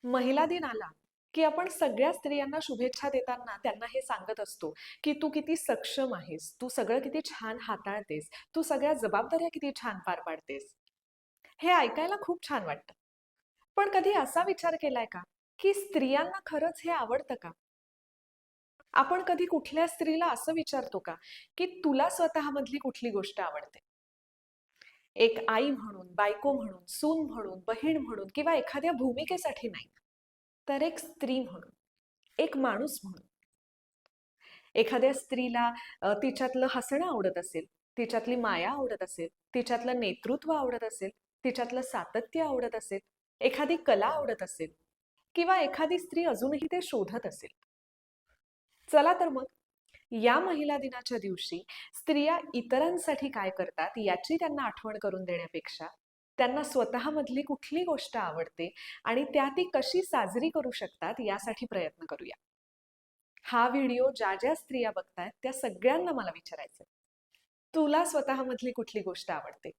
महिला दिन आला, की आपण सगळ्या स्त्रियांना शुभेच्छा देताना त्यांना हे सांगत असतो, की "तू किती सक्षम आहेस, तू सगळं किती छान हाताळतेस, तू सगळ्या जबाबदाऱ्या किती छान पार पाडतेस." हे ऐकायला खूप छान वाटतं. पण कधी असा विचार केलाय का, की स्त्रियांना खरंच हे आवडतं का? आपण कधी कुठल्या स्त्रीला असं विचारतो का, की "तुला स्वतःमधली कुठली गोष्ट आवडते?" एक आई म्हणून, बायको म्हणून, सून म्हणून, बहीण म्हणून किंवा एखाद्या भूमिकेसाठी नाही, तर एक स्त्री म्हणून, एक माणूस म्हणून. एखाद्या स्त्रीला तिच्यातलं हसणं आवडत असेल, तिच्यातली माया आवडत असेल, तिच्यातलं नेतृत्व आवडत असेल, तिच्यातलं सातत्य आवडत असेल, एखादी कला आवडत असेल किंवा एखादी स्त्री अजूनही ते शोधत असेल. चला तर मग, या महिला दिनाच्या दिवशी स्त्रिया इतरांसाठी काय करतात याची त्यांना आठवण करून देण्यापेक्षा, त्यांना स्वतःमधली कुठली गोष्ट आवडते आणि त्या ती कशी साजरी करू शकतात यासाठी प्रयत्न करूया. हा व्हिडिओ ज्या स्त्रिया बघतायत त्या सगळ्यांना मला विचारायचंय. तुला स्वतःमधली कुठली गोष्ट आवडते?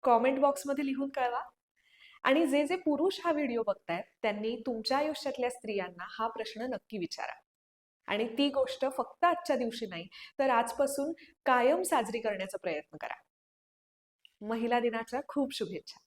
कॉमेंट बॉक्समध्ये लिहून कळवा. आणि जे पुरुष हा व्हिडिओ बघतायत त्यांनी तुमच्या आयुष्यातल्या स्त्रियांना हा प्रश्न नक्की विचारा. आणि ती गोष्ट फक्त आजच्या दिवशी नाही, तर आजपासून कायम साजरी करण्याचा प्रयत्न करा. महिला दिनाच्या खूप शुभेच्छा.